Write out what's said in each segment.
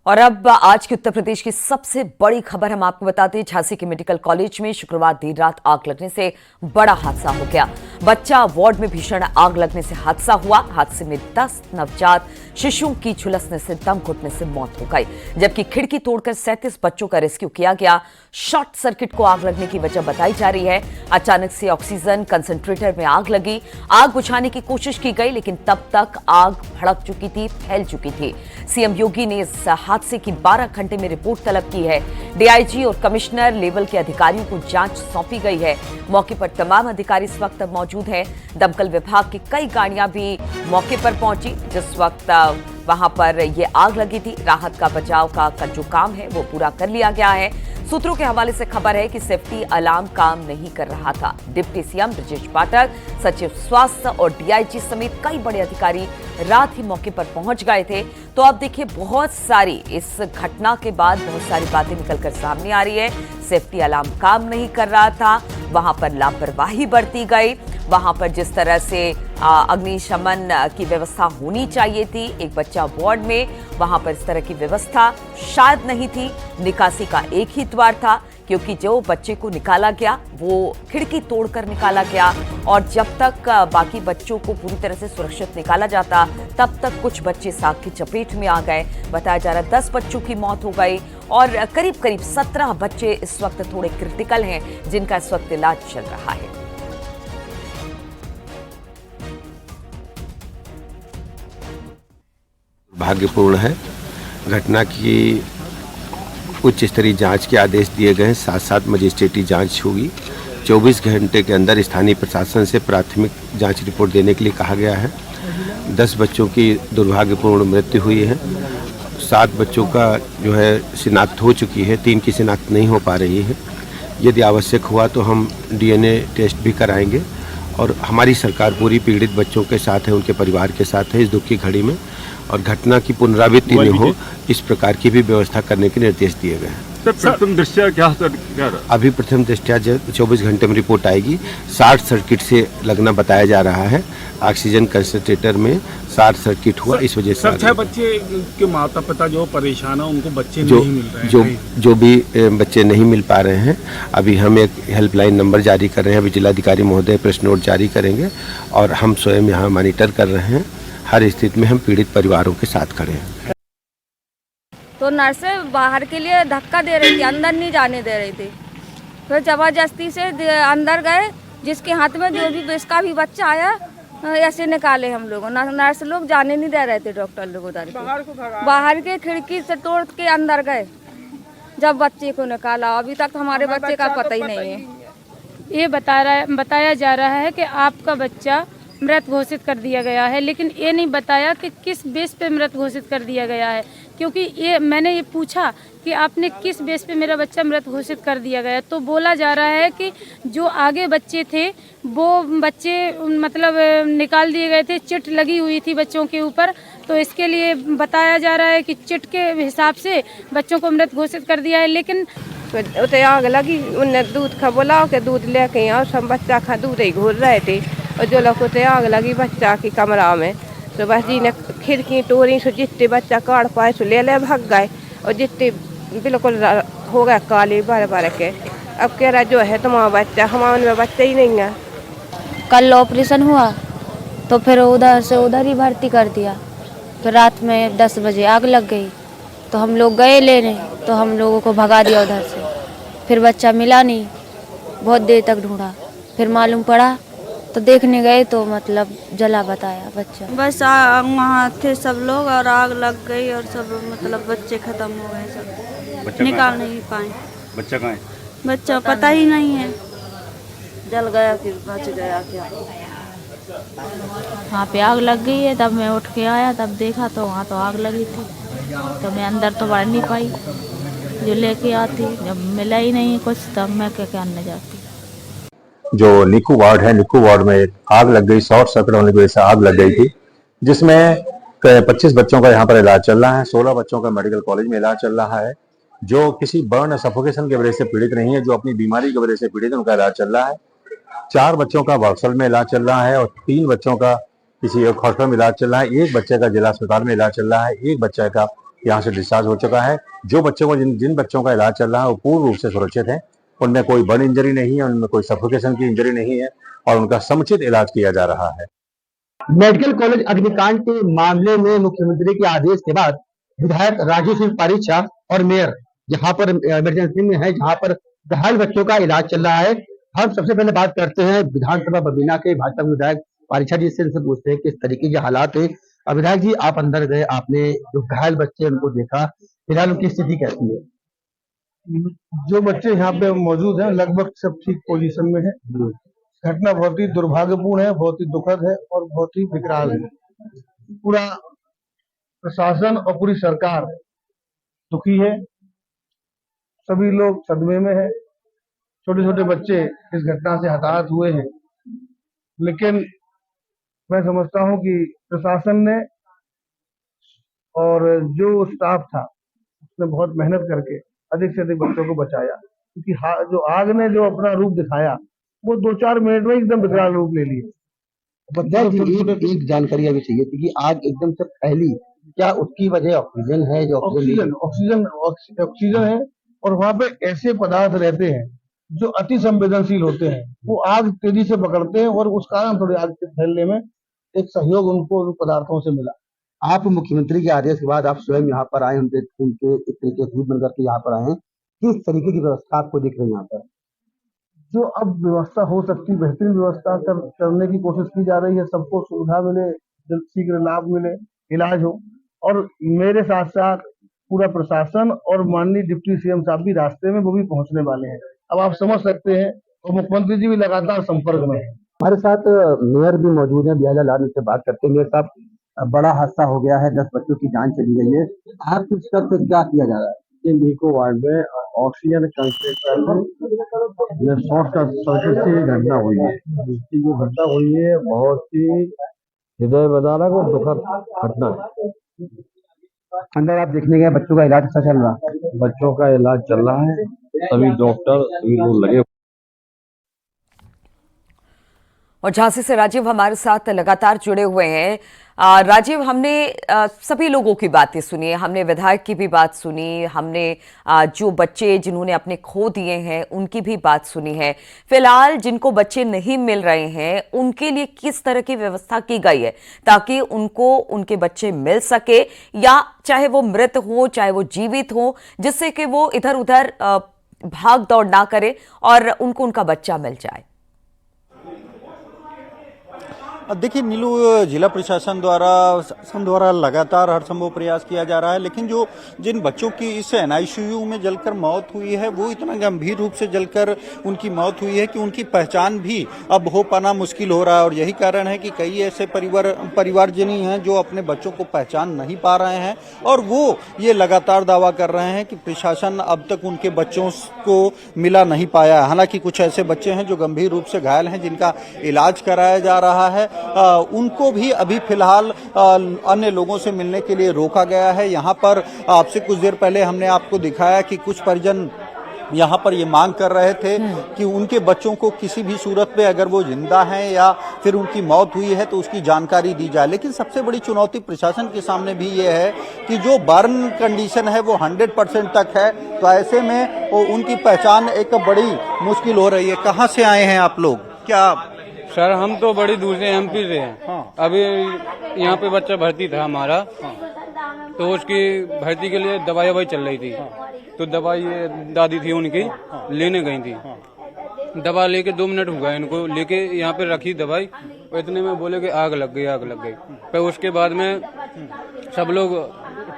और अब आज की उत्तर प्रदेश की सबसे बड़ी खबर हम आपको बताते हैं। झांसी के मेडिकल कॉलेज में शुक्रवार देर रात आग लगने से बड़ा हादसा हो गया। बच्चा वार्ड में भीषण आग लगने से हादसा हुआ। हादसे में 10 नवजात शिशुओं की झुलसने से दम घुटने से मौत हो गई, जबकि खिड़की तोड़कर 37 बच्चों का रेस्क्यू किया गया। शॉर्ट सर्किट को आग लगने की वजह बताई जा रही है। अचानक से ऑक्सीजन कंसंट्रेटर में आग लगी। आग बुझाने की कोशिश की गई, लेकिन तब तक आग भड़क चुकी थी, फैल चुकी थी। सीएम योगी ने इस हादसे की 12 घंटे में रिपोर्ट तलब की है। डीआईजी और कमिश्नर लेवल के अधिकारियों को जांच सौंपी गई है। मौके पर तमाम अधिकारी इस वक्त मौजूद हैं। दमकल विभाग की कई गाड़ियां भी मौके पर पहुंची जिस वक्त वहां पर यह आग लगी थी। राहत का बचाव का जो काम है वो पूरा कर लिया गया है। सूत्रों के हवाले से खबर है कि सेफ्टी अलार्म काम नहीं कर रहा था। डिप्टी सीएम ब्रजेश पाठक, सचिव स्वास्थ्य और डीआईजी समेत कई बड़े अधिकारी रात ही मौके पर पहुंच गए थे। तो अब देखिए, बहुत सारी इस घटना के बाद बहुत सारी बातें निकलकर सामने आ रही है। सेफ्टी अलार्म काम नहीं कर रहा था, वहां पर लापरवाही बरती गई। वहां पर जिस तरह से अग्निशमन की व्यवस्था होनी चाहिए थी, एक बच्चा वार्ड में, वहां पर इस तरह की व्यवस्था शायद नहीं थी। निकासी का एक ही द्वार था, क्योंकि जो बच्चे को निकाला गया वो खिड़की तोड़कर निकाला गया, और जब तक बाकी बच्चों को पूरी तरह से सुरक्षित निकाला जाता तब तक कुछ बच्चे आग की चपेट में आ गए। बताया जा रहा है 10 बच्चों की मौत हो गई और करीब करीब 17 बच्चे इस वक्त थोड़े क्रिटिकल हैं, जिनका इस वक्त इलाज चल रहा है। दुर्भाग्यपूर्ण है। घटना की उच्च स्तरीय जांच के आदेश दिए गए हैं। साथ साथ मजिस्ट्रेटी जांच होगी। 24 घंटे के अंदर स्थानीय प्रशासन से प्राथमिक जांच रिपोर्ट देने के लिए कहा गया है। 10 बच्चों की दुर्भाग्यपूर्ण मृत्यु हुई है। 7 बच्चों का जो है शिनाख्त हो चुकी है, 3 की शिनाख्त नहीं हो पा रही है। यदि आवश्यक हुआ तो हम डीएनए टेस्ट भी कराएंगे, और हमारी सरकार पूरी पीड़ित बच्चों के साथ है, उनके परिवार के साथ है इस दुख की घड़ी में, और घटना की पुनरावृत्ति न हो इस प्रकार की भी व्यवस्था करने के निर्देश दिए गए हैं। प्रथम दृष्टया क्या अभी प्रथम दृष्टया 24 घंटे में रिपोर्ट आएगी। शॉर्ट सर्किट से लगना बताया जा रहा है। ऑक्सीजन कंसंट्रेटर में शॉर्ट सर्किट हुआ, इस वजह से 6 बच्चे के माता पिता जो परेशान है, उनको बच्चे नहीं मिल रहे हैं। जो भी बच्चे नहीं मिल पा रहे हैं, अभी हम एक हेल्पलाइन नंबर जारी कर रहे हैं। अभी जिलाधिकारी महोदय प्रेस नोट जारी करेंगे, और हम स्वयं यहाँ मॉनिटर कर रहे हैं। हर स्थिति में हम पीड़ित परिवारों के साथ खड़े हैं। तो नर्सें बाहर के लिए धक्का दे रही थी, अंदर नहीं जाने दे रही थी। फिर जबरदस्ती से अंदर गए, जिसके हाथ में जो भी जिसका भी बच्चा आया ऐसे निकाले हम लोग। नर्स लोग जाने नहीं दे रहे थे, डॉक्टर लोग उधर बाहर के खिड़की से तोड़ के अंदर गए जब बच्चे को निकाला। अभी तक हमारे बच्चे का पता ही नहीं है। ये बताया जा रहा है कि आपका बच्चा मृत घोषित कर दिया गया है, लेकिन ये नहीं बताया कि किस बेस पे मृत घोषित कर दिया गया है। क्योंकि मैंने ये पूछा कि आपने किस बेस पे मेरा बच्चा मृत घोषित कर दिया गया, तो बोला जा रहा है कि जो आगे बच्चे थे वो बच्चे मतलब निकाल दिए गए थे, चिट लगी हुई थी बच्चों के ऊपर, तो इसके लिए बताया जा रहा है कि चिट के हिसाब से बच्चों को मृत घोषित कर दिया है। लेकिन उसे आग लगी, उनने दूध खा बोला के दूध लेके आओ, सब बच्चा खा दूध ही घोल रहे थे, और जो लोग उसे आग लगी बच्चा की कमरा में, तो बस जी ने खिड़की तोड़ी, सो जितने बच्चा काट पाए सो ले भाग गए, और जितने बिल्कुल हो गए काले बार के। अब कह रहा जो है तुम्हारा बच्चा, हमारे में बच्चा ही नहीं है। कल ऑपरेशन हुआ तो फिर उधर से उधर ही भर्ती कर दिया। फिर रात में 10 बजे आग लग गई, तो हम लोग गए लेने, तो हम लोगों को भगा दिया उधर से। फिर बच्चा मिला नहीं, बहुत देर तक ढूंढा, फिर मालूम पड़ा तो देखने गए तो मतलब जला बताया बच्चा। बस वहाँ थे सब लोग और आग लग गई और सब मतलब बच्चे खत्म हो गए, सब निकाल नहीं पाए। बच्चा कहाँ है? बच्चा पता ही नहीं है। जल गया फिर बच गया क्या? वहाँ पे आग लग गई है, तब मैं उठ के आया, तब देखा तो वहाँ तो आग लगी थी, तो मैं अंदर तो बढ़ नहीं पाई। जो लेके आती, जब मिला ही नहीं कुछ, तब मैं क्या करने जाती। जो निक्कू वार्ड है, निक्कू वार्ड में आग लग गई, शॉर्ट सर्किट होने की वजह से आग लग गई थी, जिसमें 25 बच्चों का यहाँ पर इलाज चल रहा है। 16 बच्चों का मेडिकल कॉलेज में इलाज चल रहा है। जो किसी बर्न सफोकेशन की वजह से पीड़ित नहीं है, जो अपनी बीमारी की वजह से पीड़ित है, उनका इलाज चल रहा है। 4 बच्चों का बक्सर में इलाज चल रहा है, और 3 बच्चों का किसी एक हॉस्पिटल में इलाज चल रहा है। एक बच्चे का जिला अस्पताल में इलाज चल रहा है। एक बच्चे का यहाँ से डिस्चार्ज हो चुका है। जो बच्चों को जिन बच्चों का इलाज चल रहा है वो पूर्ण रूप से सुरक्षित है, उनमें कोई बर्न इंजरी नहीं है, उनमें कोई सफोकेशन की इंजरी नहीं है और उनका समुचित इलाज किया जा रहा है। मेडिकल कॉलेज अग्निकांड के मामले में मुख्यमंत्री के आदेश के बाद विधायक राजू सिंह पारीछा और मेयर यहाँ पर इमरजेंसी में है, जहाँ पर घायल बच्चों का इलाज चल रहा है। हम सबसे पहले बात करते हैं विधानसभा बबीना के भाजपा विधायक पारीछा जी से, इनसे पूछते हैं किस तरीके के हालात है। विधायक जी, आप अंदर गए, आपने जो घायल बच्चे उनको देखा, फिलहाल उनकी स्थिति कैसी है? जो बच्चे यहाँ पे मौजूद हैं लगभग सब ठीक पोजीशन में है। घटना बहुत ही दुर्भाग्यपूर्ण है, बहुत ही दुखद है और बहुत ही विकराल है। पूरा प्रशासन और पूरी सरकार दुखी है, सभी लोग सदमे में है। छोटे छोटे बच्चे इस घटना से हताहत हुए हैं, लेकिन मैं समझता हूं कि प्रशासन ने और जो स्टाफ था उसने बहुत मेहनत करके अधिक से अधिक बच्चों को बचाया, क्योंकि जो आग ने जो अपना रूप दिखाया वो 2-4 मिनट में एकदम विकराल रूप ले लिए। एक जानकारी अभी चाहिए थी कि आग एकदम से फैली, क्या उसकी वजह ऑक्सीजन है? जो ऑक्सीजन है, और वहाँ पे ऐसे पदार्थ रहते हैं जो अति संवेदनशील होते हैं, वो आग तेजी से पकड़ते हैं और उस कारण थोड़ी आग के फैलने में एक सहयोग उनको उन पदार्थों से मिला। आप मुख्यमंत्री के आदेश के बाद आप स्वयं यहाँ पर आए, उनके एक तरीके से बनकर के यहाँ पर आए हैं, किस तरीके की व्यवस्था आपको दिख रही है यहाँ पर? जो अब व्यवस्था हो सकती, बेहतरीन व्यवस्था करने की कोशिश की जा रही है। सबको सुविधा मिले, जल्द शीघ्र लाभ मिले, इलाज हो, और मेरे साथ साथ पूरा प्रशासन और माननीय डिप्टी सीएम साहब भी रास्ते में वो भी पहुंचने वाले हैं। अब आप समझ सकते हैं, और मुख्यमंत्री जी भी लगातार संपर्क में है। हमारे साथ मेयर भी मौजूद है, बियाला लाल, से बात करते हैं। मेयर साहब, बड़ा हादसा हो गया है, 10 बच्चों की जान चली गई है, आपके स्तर पे क्या किया जा रहा है? निको वार्ड में ऑक्सीजन कंसंट्रेटर शॉर्ट सर्किट से घटना हुई है। इसकी जो घटना हुई है बहुत ही हृदय विदारक और दुखद घटना है। अंदर आप देखने गए, बच्चों का इलाज अच्छा चल रहा है? बच्चों का इलाज चल रहा है, सभी डॉक्टर सभी लोग लगे। और झांसी से राजीव हमारे साथ लगातार जुड़े हुए हैं। राजीव, हमने सभी लोगों की बातें सुनी, हमने विधायक की भी बात सुनी, हमने जो बच्चे जिन्होंने अपने खो दिए हैं उनकी भी बात सुनी है। फिलहाल जिनको बच्चे नहीं मिल रहे हैं उनके लिए किस तरह की व्यवस्था की गई है ताकि उनको उनके बच्चे मिल सके, या चाहे वो मृत हो चाहे वो जीवित हो, जिससे कि वो इधर उधर भाग दौड़ ना करे और उनको उनका बच्चा मिल जाए? देखिए नीलू, जिला प्रशासन द्वारा लगातार हर संभव प्रयास किया जा रहा है, लेकिन जिन बच्चों की इस एनआईसीयू में जलकर मौत हुई है वो इतना गंभीर रूप से जलकर उनकी मौत हुई है कि उनकी पहचान भी अब हो पाना मुश्किल हो रहा है। और यही कारण है कि कई ऐसे परिवारजनी हैं जो अपने बच्चों को पहचान नहीं पा रहे हैं, और वो ये लगातार दावा कर रहे हैं कि प्रशासन अब तक उनके बच्चों को मिला नहीं पाया है। हालांकि कुछ ऐसे बच्चे हैं जो गंभीर रूप से घायल हैं, जिनका इलाज कराया जा रहा है, उनको भी अभी फिलहाल अन्य लोगों से मिलने के लिए रोका गया है। यहाँ पर आपसे कुछ देर पहले हमने आपको दिखाया कि कुछ परिजन यहाँ पर ये मांग कर रहे थे कि उनके बच्चों को किसी भी सूरत पे अगर वो जिंदा हैं या फिर उनकी मौत हुई है तो उसकी जानकारी दी जाए। लेकिन सबसे बड़ी चुनौती प्रशासन के सामने भी ये है कि जो बर्न कंडीशन है वो 100% तक है, तो ऐसे में उनकी पहचान एक बड़ी मुश्किल हो रही है। कहाँ से आए हैं आप लोग? क्या सर, हम तो बड़ी दूर से एमपी से हैं। हाँ। अभी यहाँ पे बच्चा भर्ती था हमारा। हाँ। तो उसकी भर्ती के लिए दवाई चल रही थी। हाँ। तो दवाई दादी थी उनकी, हाँ। लेने गई थी। हाँ। दवा लेके 2 मिनट हुआ इनको लेके यहाँ पे रखी दवाई, इतने में बोले कि आग लग गई। फिर उसके बाद में सब लोग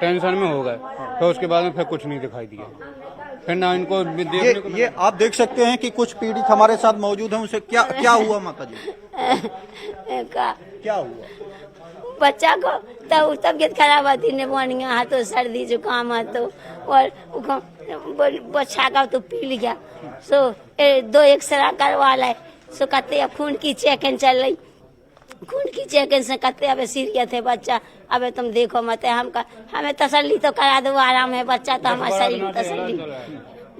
टेंशन में हो गए। फिर उसके बाद में फिर कुछ नहीं दिखाई दिया। फिर ना इनको ये आप देख सकते हैं कि कुछ पीड़ित हमारे साथ मौजूद हैं। उनसे क्या हुआ माता जी? क्या हुआ बच्चा को? तो तबियत खराब आती निमोनिया है, तो सर्दी जुकाम है, तो और बच्चा का तो पी लिया। सो 2 एक्सरा करवा लाए। सो कहते खून की चेकिंग चल रही, खून की चेकिंग से कहते अब सीरियस है बच्चा, अब तुम देखो मत। हमें तसल्ली तो करा दो, आराम है बच्चा, तो हमारे शरीर में तसल्ली।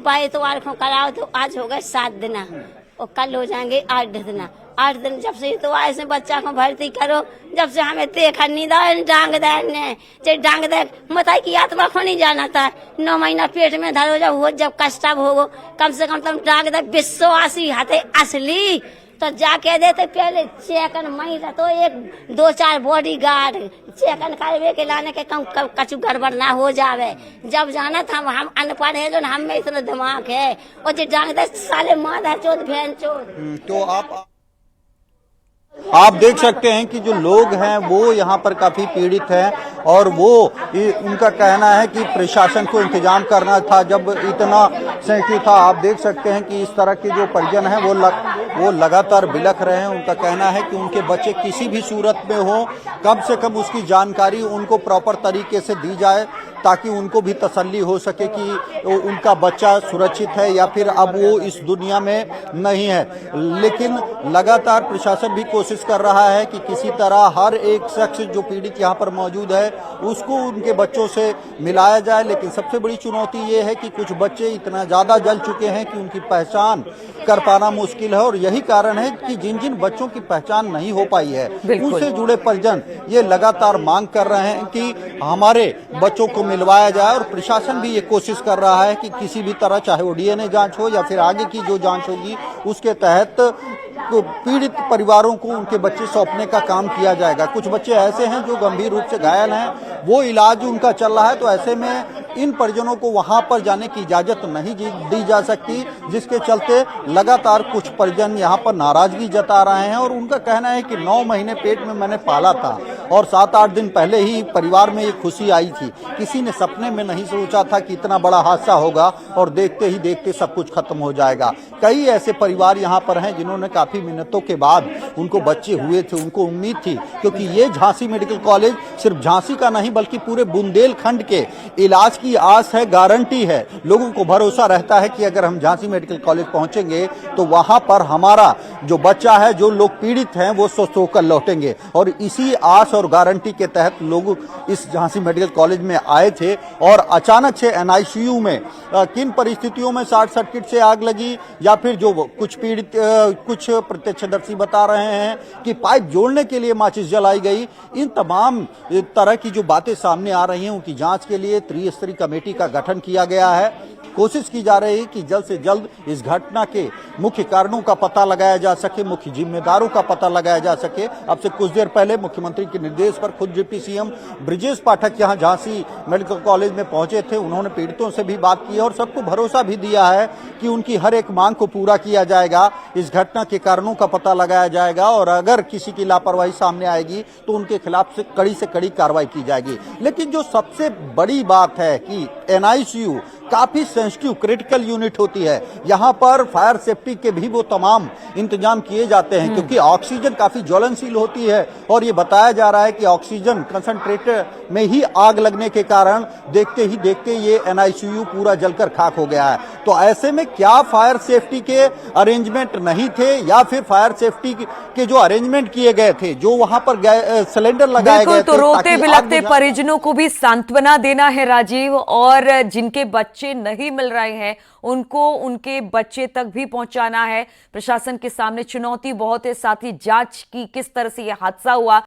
22 इतवार को कराओ तो आज हो गए 7 दिन और कल हो जाएंगे 8 दिन। 8 दिन जब से तो ऐसे बच्चा को भर्ती करो, जब से हमें देखा निदान डांग दे डांग दे मताई की आत्मा को नहीं जाना था। 9 महीना पेट में धरो जब कष्ट हो कम से कम तुम डांग दे विश्वासी हाथे असली तो जाके देते पहले चेकन मही तो 1-2-4 बॉडी गार्ड चेकन करवे के लाने के कम कछु गड़बड़ ना हो जावे। जब जाना था हम अनपढ़ है जो हम में इतना दिमाग है और जो डांग दे साले माद है चोद भैन चोद। तो आप देख सकते हैं कि जो लोग हैं वो यहाँ पर काफी पीड़ित हैं और वो उनका कहना है कि प्रशासन को इंतजाम करना था जब इतना सेंसिटिव था। आप देख सकते हैं कि इस तरह के जो परिजन हैं वो लगातार बिलख रहे हैं। उनका कहना है कि उनके बच्चे किसी भी सूरत में हो कम से कम उसकी जानकारी उनको प्रॉपर तरीके से दी जाए ताकि उनको भी तसल्ली हो सके कि उनका बच्चा सुरक्षित है या फिर अब वो इस दुनिया में नहीं है। लेकिन लगातार प्रशासन भी कोशिश कर रहा है कि किसी तरह हर एक शख्स जो पीड़ित यहाँ पर मौजूद है उसको उनके बच्चों से मिलाया जाए। लेकिन सबसे बड़ी चुनौती ये है कि कुछ बच्चे इतना ज़्यादा जल चुके हैं कि उनकी पहचान कर पाना मुश्किल है और यही कारण है कि जिन जिन बच्चों की पहचान नहीं हो पाई है उनसे जुड़े परिजन ये लगातार मांग कर रहे हैं कि हमारे बच्चों को मिलवाया जाए और प्रशासन भी ये कोशिश कर रहा है कि किसी भी तरह चाहे वो डीएनए जांच हो या फिर आगे की जो जांच होगी उसके तहत पीड़ित परिवारों को उनके बच्चे सौंपने का काम किया जाएगा। कुछ बच्चे ऐसे हैं जो गंभीर रूप से घायल हैं, वो इलाज उनका चल रहा है, तो ऐसे में इन परिजनों को वहां पर जाने की इजाजत नहीं दी जा सकती, जिसके चलते लगातार कुछ परिजन यहां पर नाराजगी जता रहे हैं और उनका कहना है कि 9 महीने पेट में मैंने पाला था और 7-8 दिन पहले ही परिवार में ये खुशी आई थी। किसी ने सपने में नहीं सोचा था कि इतना बड़ा हादसा होगा और देखते ही देखते सब कुछ खत्म हो जाएगा। कई ऐसे परिवार यहाँ पर हैं जिन्होंने काफी मिन्नतों के बाद उनको बच्चे हुए थे, उनको उम्मीद थी, क्योंकि ये झांसी मेडिकल कॉलेज सिर्फ झांसी का नहीं बल्कि पूरे बुंदेलखंड के इलाज की आस है, गारंटी है। लोगों को भरोसा रहता है कि अगर हम झांसी मेडिकल कॉलेज पहुंचेंगे तो वहां पर हमारा जो बच्चा है, जो लोग पीड़ित हैं, वो स्वस्थ होकर लौटेंगे। और इसी आस और गारंटी के तहत लोग इस झांसी मेडिकल कॉलेज में आए थे और अचानक से एनआईसीयू में किन परिस्थितियों में शॉर्ट सर्किट से आग लगी या फिर जो कुछ पीड़ित कुछ प्रत्यक्षदर्शी बता रहे हैं कि पाइप जोड़ने के लिए माचिस जलाई गई। इन तमाम तरह की जो बातें सामने आ रही हैं उनकी जांच के लिए त्रिस्तरीय कमेटी का गठन किया गया है। कोशिश की जा रही है कि जल्द से जल्द इस घटना के मुख्य कारणों का पता लगाया जा सके, मुख्य जिम्मेदारों का पता लगाया जा सके। अब से कुछ देर पहले मुख्यमंत्री के निर्देश पर खुद डिप्टी सीएम ब्रजेश पाठक यहां झांसी मेडिकल कॉलेज में पहुंचे थे। उन्होंने पीड़ितों से भी बात की और सबको भरोसा भी दिया है कि उनकी हर एक मांग को पूरा किया जाएगा, इस घटना के कारणों का पता लगाया जाएगा और अगर किसी की लापरवाही सामने आएगी तो उनके खिलाफ से कड़ी कार्रवाई की जाएगी। लेकिन जो सबसे बड़ी बात है कि एनआईसीयू काफी सेंसिटिव क्रिटिकल यूनिट होती है, यहाँ पर फायर सेफ्टी के भी वो तमाम इंतजाम किए जाते हैं क्योंकि ऑक्सीजन काफी ज्वलनशील होती है और ये बताया जा रहा है कि ऑक्सीजन कंसंट्रेटर में ही आग लगने के कारण देखते ही देखते ये एनआईसीयू पूरा जलकर खाक हो गया है। तो ऐसे में क्या फायर सेफ्टी के अरेंजमेंट नहीं थे या फिर फायर सेफ्टी के जो अरेंजमेंट किए गए थे, जो वहां पर सिलेंडर लगाए गए थे, तो रोते बिलखते परिजनों को भी सांत्वना देना है राजीव, और जिनके बच्चे नहीं मिल रहे हैं उनको उनके बच्चे तक भी पहुंचाना है। प्रशासन के सामने चुनौती बहुत है, साथ ही जांच की किस तरह से यह हादसा हुआ